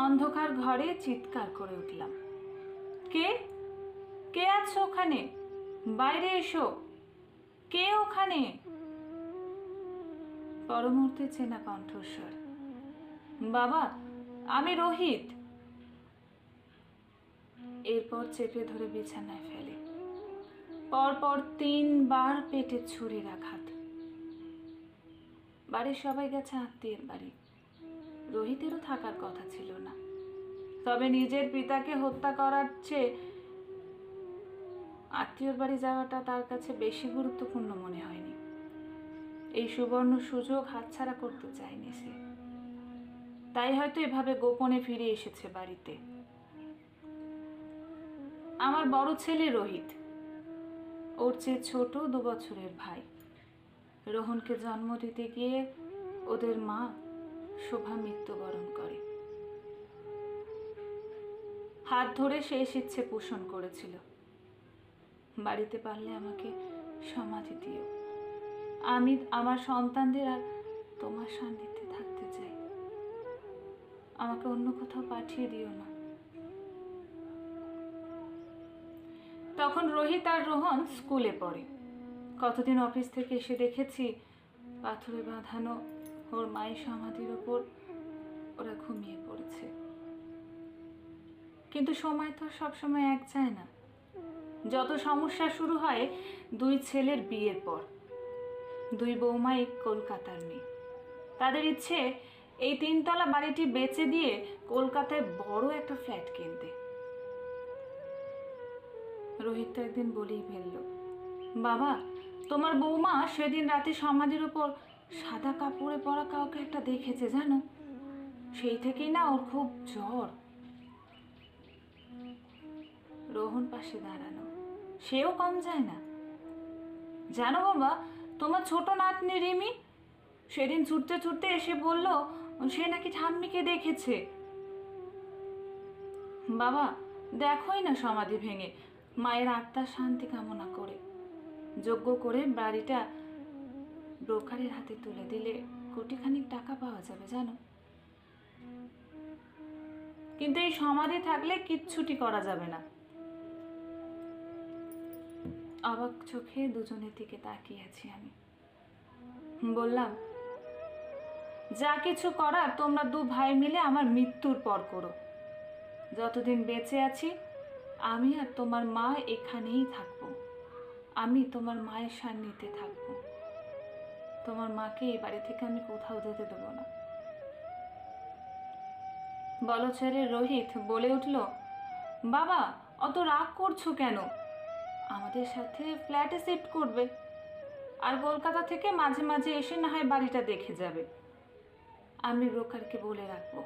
অন্ধকার ঘরে চিৎকার করে উঠলাম, কে কে আছো ওখানে? বাইরে এসো, কে ওখানে? পরমুহূর্তে চেনা কণ্ঠস্বর, বাবা আমি রোহিত। এরপর চেপে ধরে বিছানায় ফেলে, পরপর 3 বার পেটে ছুরির আঘাত। বাড়ির সবাই গেছে আত্মীয়ের বাড়ি, রোহিতেরও থাকার কথা ছিল না। তবে নিজের পিতাকে হত্যা করার চেয়ে আত্মীয়র বাড়ি যাওয়াটা তার কাছে বেশি গুরুত্বপূর্ণ মনে হয়নি। এই সুবর্ণ সুযোগ হাতছাড়া করতে চায়নি সে, তাই হয়তো এভাবে গোপনে ফিরে এসেছে বাড়িতে। আমার বড় ছেলে রোহিত, ওর চেয়ে ছোট 2 বছরের ভাই। রোহনকে জন্ম দিতে গিয়ে ওদের মা শোভা মৃত্যুবরণ করে। হাত ধরে শেষ ইচ্ছে পোষণ করেছিল, বাড়িতে পারলে আমাকে সমাধি দিও, আমি আমার সন্তানদের আর তোমার সান্নিধ্যে থাকতে চাই, আমাকে অন্য কোথাও পাঠিয়ে দিও না। তখন রোহিত আর রোহন স্কুলে পড়ে। কতদিন অফিস থেকে এসে দেখেছি পাথরে বাঁধানো ওর মায়ের সমাধির ওপর ওরা ঘুমিয়ে পড়েছে। কিন্তু সময় তো সবসময় এক যায় না। যত সমস্যা শুরু হয় 2 ছেলের বিয়ের পর। 2 বৌমাই কলকাতার মেয়ে, তাদের ইচ্ছে এই 3 তলা বাড়িটি বেচে দিয়ে কলকাতায় বড় একটা ফ্ল্যাট কিনতে। রোহিত তো একদিন বলেই ফেলল, বাবা তোমার বৌমা সেদিন রাতে সমাধির উপর সাদা কাপড়ে পরা কাউকে একটা দেখেছে জানো, সেই থেকেই না ওর খুব জ্বর। রোহন পাশে দাঁড়ানো, সেও কম যায় না। জানো বাবা, তোমার ছোট নাতনি রিমি সেদিন ছুটতে ছুটতে এসে বলল সে নাকি ঠাম্মিকে দেখেছে। বাবা দেখোই না সমাধি ভেঙে মায়ের আত্মার শান্তি কামনা করে যজ্ঞ করে বাড়িটা ব্রোকারের হাতে তুলে দিলে কোটিখানিক টাকা পাওয়া যাবে জানো। কিন্তু এই সমাধি থাকলে কিচ্ছুটি করা যাবে না। অবাক চোখে দুজনের দিকে তাকিয়ে আছি আমি। বললাম, যা কিছু করার তোমরা 2 ভাই মিলে আমার মৃত্যুর পর করো। যতদিন বেঁচে আছি আমি আর তোমার মা এখানেই থাকবো, আমি তোমার মায়ের সান্নিধ্যে থাকবো। তোমার মাকে এই বাড়ি থেকে আমি কোথাও যেতে দেবো না। বলো ছেড়ে রোহিত বলে উঠল, বাবা অত রাগ করছো কেন? আমাদের সাথে ফ্ল্যাটে শিফট করবে, আর কলকাতা থেকে মাঝে মাঝে এসে না হয় বাড়িটা দেখে যাবে। আমি ব্রোকারকে বলে রাখবো।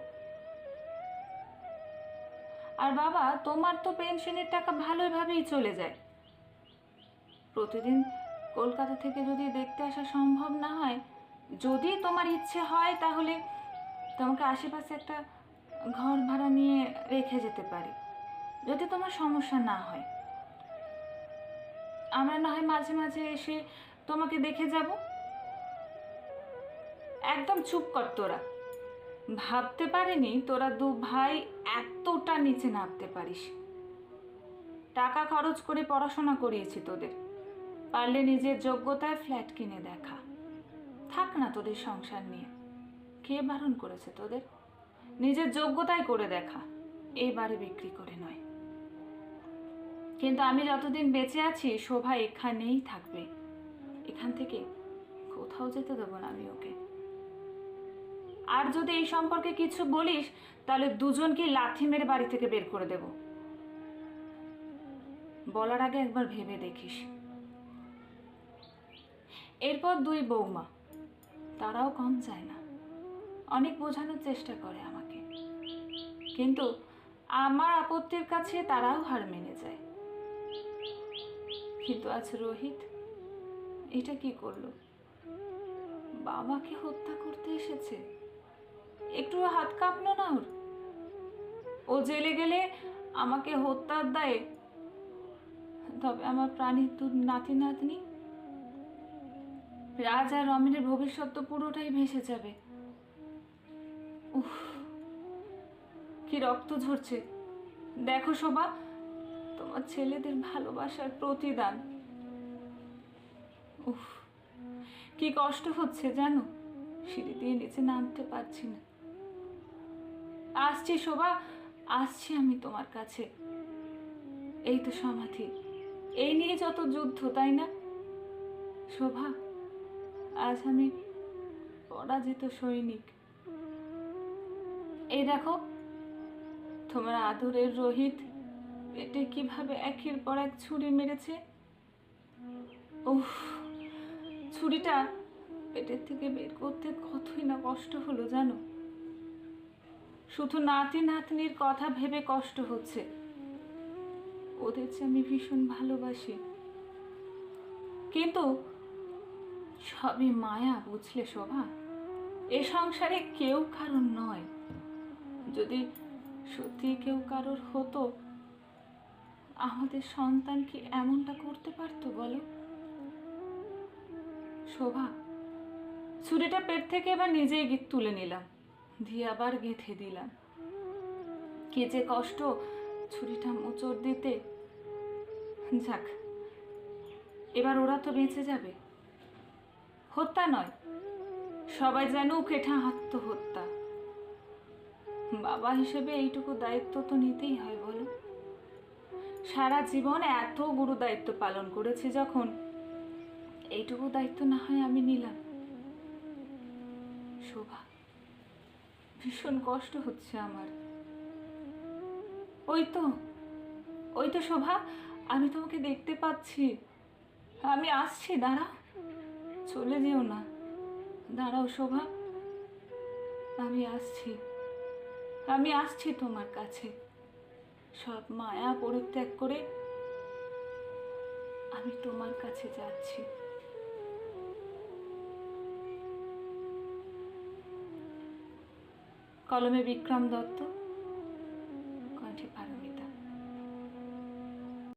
আর বাবা তোমার তো পেনশনের টাকা ভালোভাবেই চলে যায়। প্রতিদিন কলকাতা থেকে যদি দেখতে আসা সম্ভব না হয়, যদি তোমার ইচ্ছে হয় তাহলে তোমাকে আশেপাশে একটা ঘর ভাড়া নিয়ে রেখে যেতে পারি, যদি তোমার সমস্যা না হয়। আমরা না হয় মাঝে মাঝে এসে তোমাকে দেখে যাব। একদম চুপ কর তোরা। ভাবতে পারিনি তোরা 2 ভাই এতটা নিচে নামতে পারিস। টাকা খরচ করে পড়াশোনা করিয়েছি তোদের, পারলে নিজের যোগ্যতায় ফ্ল্যাট কিনে দেখা। থাক না তোদের সংসার নিয়ে, কে বারণ করেছে তোদের? নিজের যোগ্যতায় করে দেখা, এই বাড়ি বিক্রি করে নয়। কিন্তু আমি যতদিন বেঁচে আছি শোভা এখানেই থাকবে, এখান থেকে কোথাও যেতে দেবো না আমি ওকে। আর যদি এই সম্পর্কে কিছু বলিস তাহলে দুজনকে লাথি মেরে বাড়ি থেকে বের করে দেব। বলার আগে একবার ভেবে দেখিস। এরপর 2 বৌমা, তারাও কম চায় না, অনেক বোঝানোর চেষ্টা করে আমাকে, কিন্তু আমার আপত্তির কাছে তারাও হার মেনে যায়। কিন্তু আজ রোহিত এটা কি করলো? বাবাকে হত্যা করতে এসেছে। একটু হাত কাঁপলো না ওর? ও জেলে গেলে আমাকে হত্যার দায়ে, তবে আমার প্রাণীর 2 নাতি নাতনি রাজ আর রমেনের ভবিষ্যৎ তো পুরোটাই ভেসে যাবে। উফ, কি রক্ত ঝরছে। দেখো শোভা, তোমার ছেলেদের ভালোবাসার প্রতিদান। উফ, কি কষ্ট হচ্ছে জানো, সিঁড়ি দিয়ে নিচে নামতে পারছি না। আসছি শোভা, আসছি আমি তোমার কাছে। এই তো সমাধি, এই নিয়ে যত যুদ্ধ, তাই না শোভা? আজ আমি পরাজিত সৈনিক। এই দেখো, তোমার আদরের রোহিত পেটে কিভাবে একের পর এক ছুরি মেরেছে। উফ, ছুরিটা পেটের থেকে বের করতে কতই না কষ্ট হলো জানো। শুধু নাতি নাতনির কথা ভেবে কষ্ট হচ্ছে। ওদের যে আমি ভীষণ ভালোবাসি, কিন্তু সবই মায়া, বুঝলে শোভা? এ সংসারে কেউ কারোর নয়। যদি সত্যি কেউ কারোর হতো, আমাদের সন্তান কি এমনটা করতে পারতো বলো শোভা? ছুরিটা পেট থেকে এবার নিজেই তুলে নিলাম, দিয়ে আবার গেঁথে দিলাম। কে যে কষ্ট ছুরিটা মোচড় দিতে। যাক, এবার ওরা তো বেঁচে যাবে। হত্যা নয়, সবাই জানুক এটা আত্মহত্যা। বাবা হিসেবে এইটুকু দায়িত্ব তো নিতেই হয় বলো। সারা জীবন এত গুরু দায়িত্ব পালন করেছি যখন, এইটুকু দায়িত্ব না হয় আমি নিলাম। শোভা, ভীষণ কষ্ট হচ্ছে আমার। ওই তো শোভা, আমি তোমাকে দেখতে পাচ্ছি। আমি আসছি, দাঁড়াও, চলে যেও না। দাঁড়াও শোভা, আমি আসছি তোমার কাছে। সব মায়া পরিত্যাগ করে আমি তোমার কাছে যাচ্ছি। কলমে বিক্রম দত্ত।